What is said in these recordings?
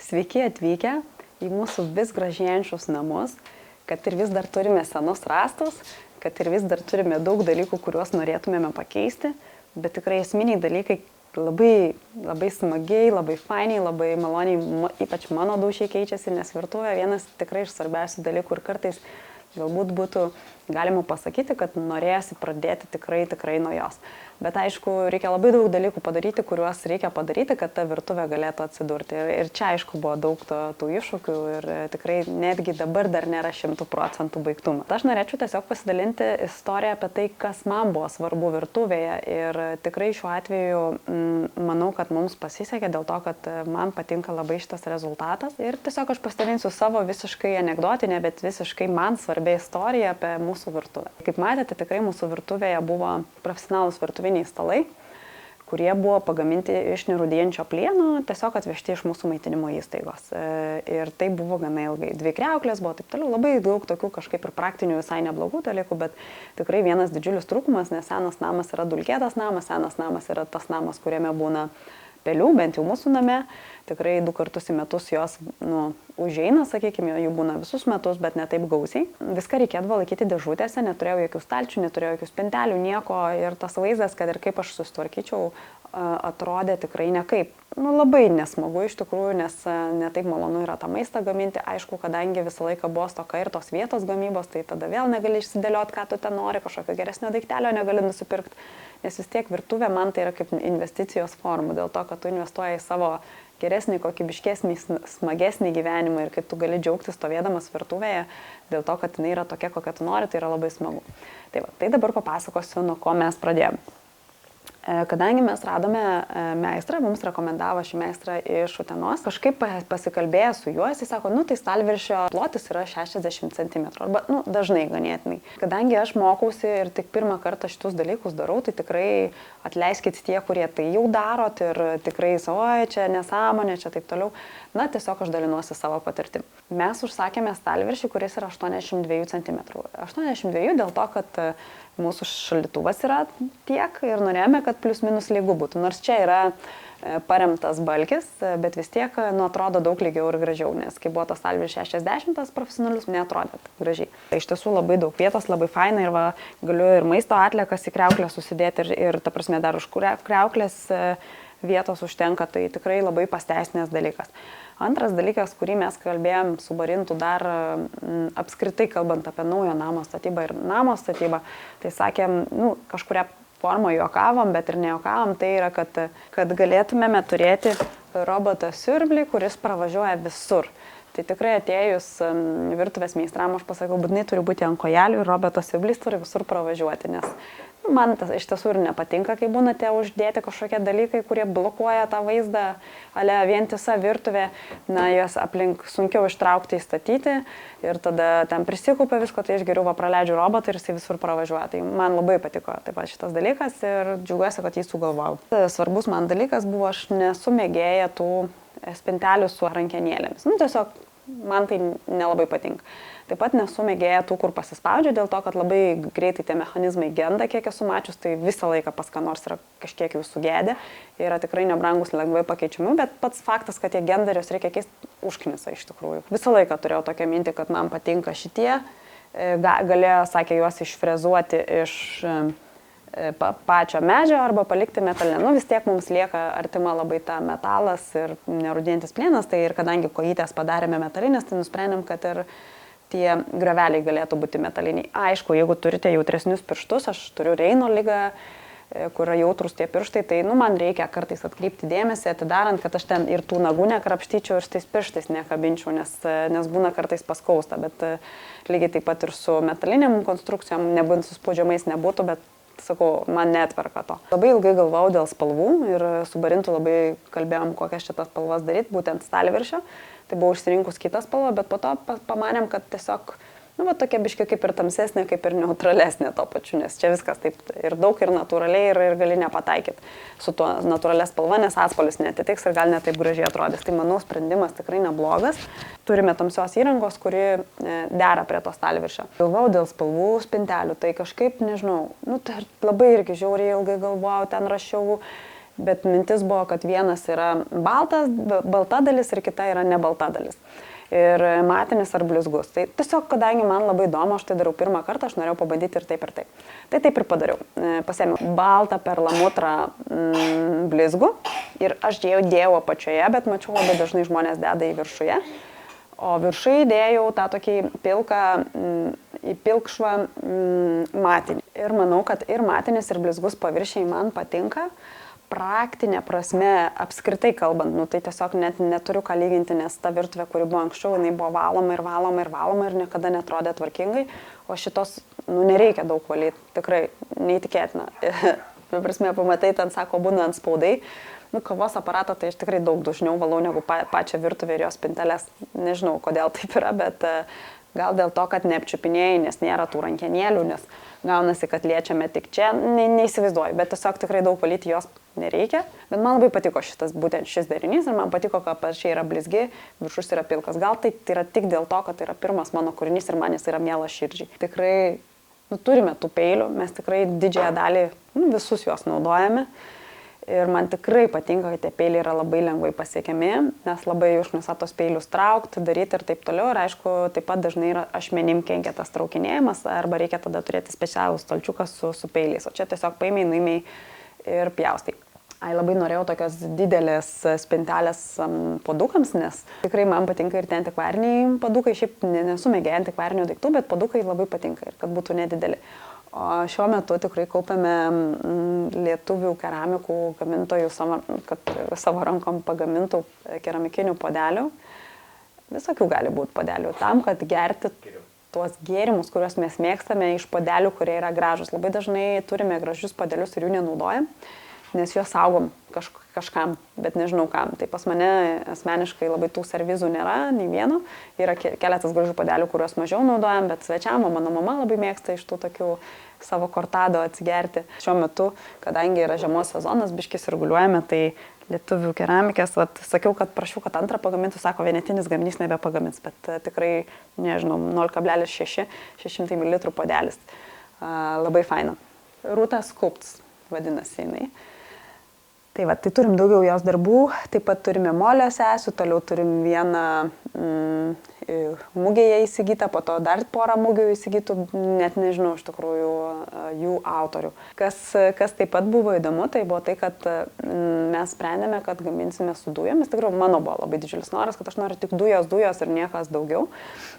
Sveiki atvykę į mūsų vis gražėjančius namus, kad ir vis dar turime senus rąstus, kad ir vis dar turime daug dalykų, kuriuos norėtumėme pakeisti, bet tikrai esminiai dalykai labai smagiai, labai fainiai, labai maloniai, ypač mano dūšiai keičiasi, nes virtuvė vienas tikrai iš svarbiausių dalykų ir kartais galbūt būtų galima pasakyti, kad norėsi pradėti tikrai nuo jos. Bet aišku, reikia labai daug dalykų padaryti, kuriuos reikia padaryti, kad ta virtuvė galėtų atsidurti. Ir čia aišku buvo daug tų iššūkių ir tikrai netgi dabar dar nėra 100% baigtumo. Aš norėčiau tiesiog pasidalinti istoriją apie tai, kas man buvo svarbu virtuvėje. Ir tikrai šiuo atveju manau, kad mums pasisekė dėl to, kad man patinka labai šitas rezultatas. Ir tiesiog aš pasidalinsiu savo visiškai anekdotinę, bet visiškai man svarbią istoriją apie mūsų virtuvę. Kaip matėte, tikrai mūsų virtuvėje buvo profesionalūs virtuviniai stalai, kurie buvo pagaminti iš nerūdijančio plieno, tiesiog atvežti iš mūsų maitinimo įstaigos. Ir tai buvo gana ilgai. 2 kriauklės buvo taip toliau, labai daug tokių kažkaip ir praktinių visai neblogų dalykų, bet tikrai vienas didžiulis trūkumas, nes senas namas yra dulkėtas namas, senas namas yra tas namas, kuriame būna pelių, bent jau mūsų name. Tikrai 2 kartus į metus jos užeina, sakykime, jų būna visus metus, bet ne taip gausiai. Viską reikėdavo laikyti dėžutėse, neturėjau jokių stalčių, neturėjau jokių spintelių, nieko. Ir tas vaizdas, kad ir kaip aš susitvarkyčiau, atrodė tikrai nekaip. Labai nesmagu iš tikrųjų, nes netaip malonu yra tą maistą gaminti. Aišku, kadangi visą laiką buvo stoka ir tos vietos gamybos, tai tada vėl negali išsidėlioti, ką tu ten nori, kažkokio geresnio daiktelio negali nusipirkti. Nes vis tiek virtuvė man tai yra kaip investicijos forma, dėl to, kad tu investuoji į savo geresnį, kokybiškesnį, smagesnį gyvenimą ir kaip tu gali džiaugtis stovėdamas virtuvėje, dėl to, kad jinai yra tokia, kokia tu nori, tai yra labai smagu. Tai dabar papasakosiu, nuo ko mes pradėjome. Kadangi mes radome meistrą, mums rekomendavo šį meistrą iš Utenos, kažkaip pasikalbėję su juo, jis sako, tai stalviršio plotis yra 60 cm, arba, dažnai ganėtinai. Kadangi aš mokausi ir tik pirmą kartą šitus dalykus darau, tai tikrai atleiskit tie, kurie tai jau darot ir tikrai čia nesąmonė, čia taip toliau. Tiesiog aš dalinuosi savo patirtim. Mes užsakėme stalviršį, kuris yra 82 cm. 82 dėl to, kad mūsų šaldytuvas yra tiek ir norėjome, kad plius minus lygu būtų. Nors čia yra paremtas balkis, bet vis tiek atrodo daug lygiau ir gražiau, nes kai buvo tas stalviršis 60 profesionalius, neatrodė gražiai. Iš tiesų labai daug vietos, labai faina ir galiu ir maisto atliekas į kriauklę susidėti ir ta prasme dar už kriauklės vietos užtenka, tai tikrai labai pasteisinęs dalykas. Antras dalykas, kurį mes kalbėjom su Barintu dar apskritai kalbant apie naujo namo statybą ir namo statybą, tai sakėm, kažkuria formą juokavom, bet ir nejuokavom, tai yra, kad galėtumėme turėti robotą siurblį, kuris pravažiuoja visur. Tai tikrai atėjus virtuvės meistram, aš pasakiau, būtinai turi būti ant kojelių ir robotas siurblys turi visur pravažiuoti, nes man tas iš tiesų ir nepatinka, kai būna tie uždėti kažkokie dalykai, kurie blokuoja tą vaizdą, ale vientisa virtuvė, jos aplink sunkiau ištraukti, įstatyti ir tada ten prisikaupia visko, tai aš geriau praleidžiu robotą ir jisai visur pravažiuoja. Tai man labai patiko taip pat šitas dalykas ir džiaugiuosi, kad jį sugalvojau. Svarbus man dalykas buvo, aš nesu mėgėja tų spintelių su rankenėlėmis. Tiesiog man tai nelabai patinka. Taip pat nesu mėgėja tų, kur pasispaudžia, dėl to, kad labai greitai tie mechanizmai genda, kiek esu mačius, tai visą laiką pas ką nors yra kažkiek jau sugėdę, yra tikrai nebrangus, lengvai pakeičiami, bet pats faktas, kad tie genda ir jos reikia keisti, užknisa iš tikrųjų. Visą laiką turėjau tokią mintį, kad man patinka šitie, galėjo, sakė, juos išfrezuoti iš pačio medžio arba palikti metalinę. Vis tiek mums lieka artima labai ta metalas ir nerūdijantis plienas, tai ir kadangi kojytės padarėme metalinės, tai nusprendėm, kad ir tie graveliai galėtų būti metaliniai. Aišku, jeigu turite jautresnius pirštus, aš turiu Reino ligą, kur yra jautrus tie pirštai, tai man reikia kartais atkreipti dėmesį, atidarant, kad aš ten ir tų nagų nekrapštyčiau ir tais pirštais nekabinčiau, nes būna kartais paskausta, bet lygiai taip pat ir su metaliniam konstrukcijom, nebūtent su spaudžiamais nebūtų, bet sakau, man netverka to. Labai ilgai galvojau dėl spalvų ir su Barintu labai kalbėjom, kokias šitas spalvas daryti, būtent stalviršio. Tai buvau išsirinkus kitą spalvą, bet po to pamanėm, kad tiesiog tokia biškė kaip ir tamsesnė, kaip ir neutralesnė to pačiu, nes čia viskas taip ir daug ir natūraliai ir gali nepataikyti su tuo natūralia spalva, nes atspalvis netitiks ir gal netaip gražiai atrodys. Tai manau, sprendimas tikrai neblogas. Turime tamsios įrangos, kuri dera prie to stalviršio. Galvojau dėl spalvų spintelių, tai kažkaip, nežinau, tai labai irgi žiauriai ilgai galvojau, ten rašiau bet mintis buvo, kad vienas yra balta dalis ir kita yra ne balta dalis. Ir matinis ar blizgus. Tai tiesiog, kadangi man labai įdomu, aš tai darau pirmą kartą, aš norėjau pabandyti ir taip ir taip. Tai taip ir padariau. Pasėmiau baltą perlamutrą blizgų ir aš dėjau apačioje, bet mačiau labai dažnai žmonės deda į viršuje. O viršui dėjau tą tokį pilkšvą matinį. Ir manau, kad ir matinis, ir blizgus paviršiai man patinka. Praktinė prasme, apskritai kalbant, tai tiesiog net neturiu ką lyginti, nes ta virtuvė, kuri buvo anksčiau, jinai buvo valoma ir niekada netrodė tvarkingai, o šitos, nereikia daug valyti, tikrai neįtikėtina. Prasme, pamatai, ten sako, būna ant spaudai. Kavos aparatą tai aš tikrai daug dažniau valau negu pačią virtuvę ir jos spinteles. Nežinau, kodėl taip yra, bet gal dėl to, kad neapčiupinėjai, nes nėra tų rankenėlių, nes gaunasi, kad liečiame tik čia, neįsivaizduoju, bet tiesiog tikrai daug valyti jos nereikia. Bet man labai patiko būtent šis derinys ir man patiko, kad apačiai yra blizgi, viršus yra pilkas. Gal tai yra tik dėl to, kad tai yra pirmas mano kūrinys ir man jis yra mielas širdžiai. Tikrai turime tų peilių, mes tikrai didžiąją dalį, visus juos naudojame. Ir man tikrai patinka, kad tie peiliai yra labai lengvai pasiekiami, nes labai užknisa tos peilius traukti, daryti ir taip toliau. Ir aišku, taip pat dažnai ašmenim kenkia tas traukinėjimas, arba reikia tada turėti specialų stalčiuką su peiliais. O čia tiesiog paimiai, nuimiai ir pjaustai. Labai norėjau tokios didelės spintelės padukams, nes tikrai man patinka ir tie antikvariniai padukai. Šiaip nesu mėgėja antikvarinių daiktų, bet padukai labai patinka ir kad būtų nedideli. O šiuo metu tikrai kaupiame lietuvių keramikų gamintojų, kad savo rankom pagamintų keramikinių podelių. Visokių gali būti podelių. Tam, kad gerti tuos gėrimus, kuriuos mes mėgstame iš podelių, kurie yra gražus. Labai dažnai turime gražius podelius ir jų nenaudojam, nes juos saugom kažkam, bet nežinau kam. Tai pas mane asmeniškai labai tų servizų nėra, nei vieno. Yra keletas gražių podelių, kuriuos mažiau naudojam, bet svečiam, mano mama labai mėgsta iš tų tokių savo kortado atsigerti. Šiuo metu, kadangi yra žiemos sezonas, biškis sirguliuojame, tai lietuvių keramikės, sakiau, kad prašiau, kad antrą pagamintų, sako, vienetinis gaminys nebepagamins, bet tikrai, nežinau, 0,6 ml podelis. Labai faina. Rūta Sculpts vadinasi jinai. Tai turim daugiau jos darbų, taip pat turime molio sesių, toliau turim vieną mugėje įsigytą, po to dar porą mugių įsigytų, net nežinau iš tikrųjų jų autorių. Kas taip pat buvo įdomu, tai buvo tai, kad mes sprendėme, kad gaminsime su dujomis. Tikrai mano buvo labai didžiulis noras, kad aš noriu tik dujos ir niekas daugiau,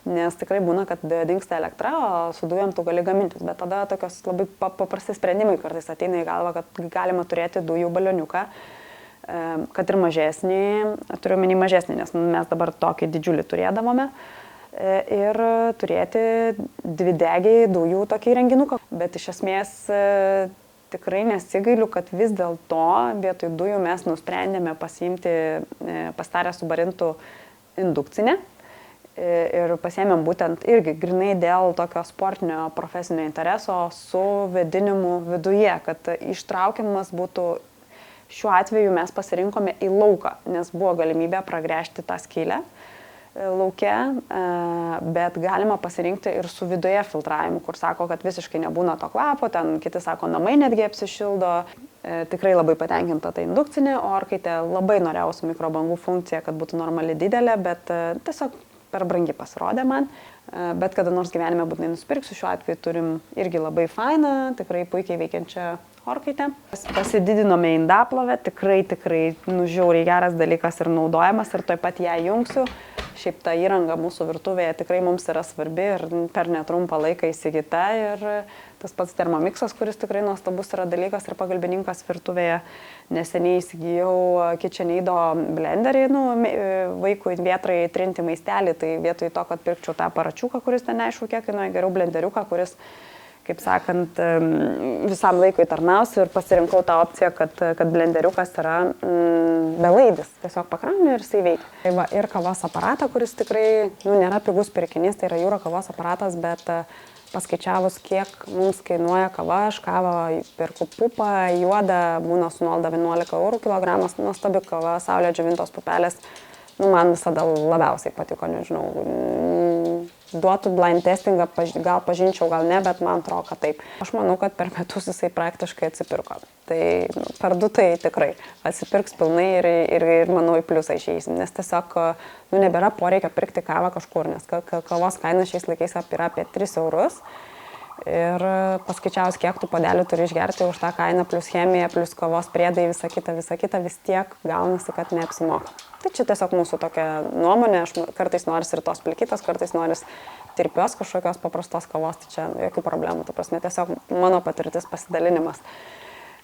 nes tikrai būna, kad dingsta elektra, o su dujom tu gali gamintis, bet tada tokios labai paprasti sprendimai kartais ateina į galvą, kad galima turėti dujų balioniuką, kad ir mažesnį, turiu menį mažesnį, nes mes dabar tokį didžiulį turėdavome, ir turėti dvidegiai dujų tokį įrenginuką. Bet iš esmės tikrai nesigailiu, kad vis dėlto vietoj dujų mes nusprendėme pasiimti pastarę subarintų indukcinę. Ir pasiėmėm būtent irgi grinai dėl tokio sportinio profesinio intereso su vėdinimu viduje, kad ištraukiamas būtų. Šiuo atveju mes pasirinkome į lauką, nes buvo galimybė pragręžti tą skylę lauke, bet galima pasirinkti ir su viduje filtravimu, kur sako, kad visiškai nebūna to kvapo, ten kiti sako, namai netgi apsišildo. Tikrai labai patenkinta ta indukcinė orkaitė, labai norėjau su mikrobangų funkcija, kad būtų normali didelė, bet tiesiog per brangi pasirodė man. Bet kada nors gyvenime būtinai nusipirksiu, šiuo atveju turim irgi labai fainą, tikrai puikiai veikiančią orkaitę. Pasididinome indaplovę, tikrai žiauriai geras dalykas ir naudojamas ir tuoj pat ją jungsiu. Šiaip ta įranga mūsų virtuvėje tikrai mums yra svarbi ir per netrumpą laiką įsigyta ir tas pats termomiksas, kuris tikrai nuostabus yra dalykas ir pagalbininkas virtuvėje. Neseniai įsigijau KitchenAid blenderį, vaikui vietrai trinti maistelį, tai vietoj to, kad pirkčiau tą aparačiuką, kuris ten neaišku kiek kainuoja, geriau blenderiuką, kuris, kaip sakant, visam laikui tarnausiu ir pasirinkau tą opciją, kad blenderiukas yra belaidis, tiesiog pakrauni ir jisai veikia. Tai va, ir kavos aparatą, kuris tikrai nėra pigus pirkinys, tai yra jūro kavos aparatas, bet paskaičiavus, kiek mums kainuoja kava, aš kavą perku pupą, juodą, būna su nuolaida 11 eurų kilogramas, nuostabi kava, saulė džiovintos pupelės, man visada labiausiai patiko, nežinau, duotų blind testingą, gal pažinčiau, gal ne, bet man atrodo, kad taip. Aš manau, kad per metus jisai praktiškai atsipirko. Tai per 2 tai tikrai atsipirks pilnai ir manau į pliusą išeisim, nes tiesiog nebėra poreikio pirkti kavą kažkur, nes kavos kaina šiais laikais yra apie 3 eurus. Ir paskaičiaus, kiek tų podelių turi išgerti už tą kainą, plus chemija, plus kavos priedai, visa kita, vis tiek gaunasi, kad neapsimoka. Tai čia tiesiog mūsų tokia nuomonė, aš kartais noris ir tos plikytos, kartais noris tirpios kažkokios paprastos kavos, tai čia jokių problemų, ta prasme, tiesiog mano patirtis pasidalinimas.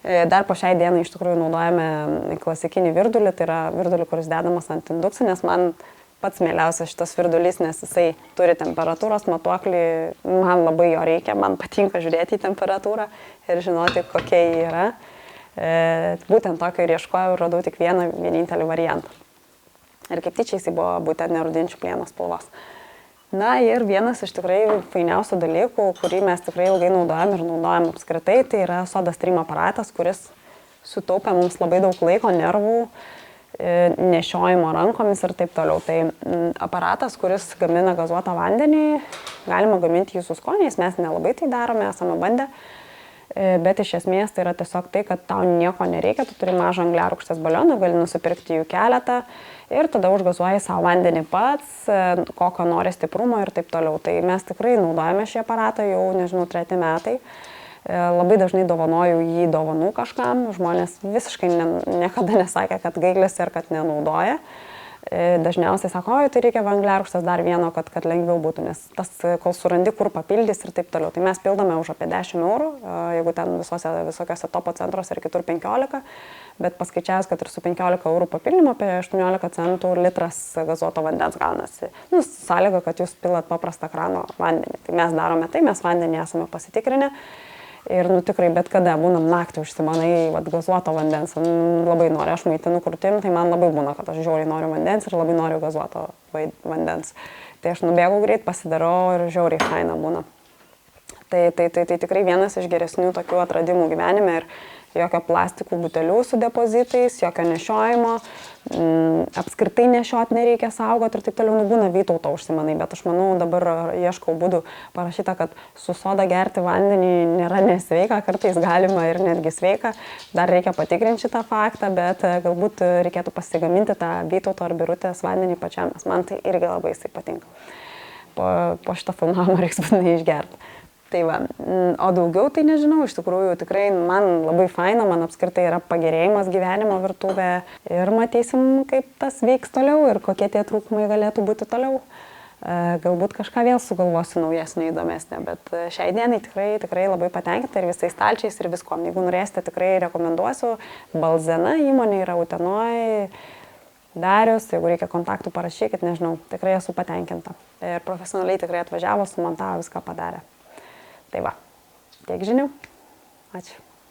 Dar po šiai dienai iš tikrųjų naudojame klasikinį virdulį, tai yra virdulį, kuris dedamas ant indukcinės, man pats mėliausias šitas virdulys, nes jisai turi temperatūros matuoklį, man labai jo reikia, man patinka žiūrėti į temperatūrą ir žinoti, kokia jį yra. Būtent tokio ir ieškojau ir radau tik vienintelį variantą. Ir kaip tyčia jisai buvo būtent nerudinčių plieno spalvos. Na ir vienas iš tikrai fainiausių dalykų, kurį mes tikrai ilgai naudojam ir naudojam apskritai, tai yra SodaStream aparatas, kuris sutaupė mums labai daug laiko, nervų, nešiojimo rankomis ir taip toliau. Tai aparatas, kuris gamina gazuotą vandenį, galima gaminti jį su skoniais, mes nelabai tai darome, esame bandę, bet iš esmės tai yra tiesiog tai, kad tau nieko nereikia, tu turi mažą angliarūgštės balioną, gali nusipirkti jų keletą ir tada užgazuoji savo vandenį pats, kokio nori stiprumo ir taip toliau. Tai mes tikrai naudojame šį aparatą jau, nežinau, 3 metai. Labai dažnai dovanoju jį dovanų kažkam, žmonės visiškai niekada nesakė, kad gailisi ar kad nenaudoja. Dažniausiai sako, oi, tai reikia angliarūgštės dar vieno, kad lengviau būtų, nes tas, kol surandi, kur papildys ir taip toliau. Tai mes pildome už apie 10 eurų, jeigu ten visokiose topo centruose ir kitur 15, bet paskaičiavęs, kad ir su 15 eurų papildymu apie 18 centų litras gazuoto vandens gaunasi. Sąlyga, kad jūs pilat paprastą krano vandenį. Tai mes darome tai, mes vandenį esame pasitikrinę. Ir tikrai bet kada būnam naktį užsimanai gazuoto vandens, labai noriu, aš maitinu krūtim, tai man labai būna, kad aš žiauriai noriu vandens ir labai noriu gazuoto vandens. Tai aš nubėgu greit, pasidarau ir žiauriai faina būna. Tai tikrai vienas iš geresnių tokių atradimų gyvenime ir jokio plastikų butelių su depozitais, jokio nešiojimo, apskritai nešiot nereikia saugoti ir taip toliau, būna Vytauto užsimanai, bet aš manau dabar ieškau būdų parašyta, kad su soda gerti vandenį nėra nesveika, kartais galima ir netgi sveika, dar reikia patikrinti šitą faktą, bet galbūt reikėtų pasigaminti tą Vytauto ar Birutės vandenį pačiam, nes man tai irgi labai jisai patinka. Po šitą filmavimą reiks būtinai išgerti. Tai va, o daugiau tai nežinau, iš tikrųjų tikrai man labai faina, man apskritai yra pagerėjimas gyvenimo virtuvė ir matysim, kaip tas veiks toliau ir kokie tie trūkumai galėtų būti toliau. Galbūt kažką vėl sugalvosiu naujesnį, įdomesnį, bet šiai dienai tikrai labai patenkinta ir visais stalčiais ir viskom. Jeigu norėsite, tikrai rekomenduosiu. Balzena įmonė yra Utenoj, Darius, jeigu reikia kontaktų parašykit, nežinau, tikrai esu patenkinta. Ir profesionaliai tikrai atvažiavo, sumontavo, viską padarė. Tai va, tiek žinių. Ačiū.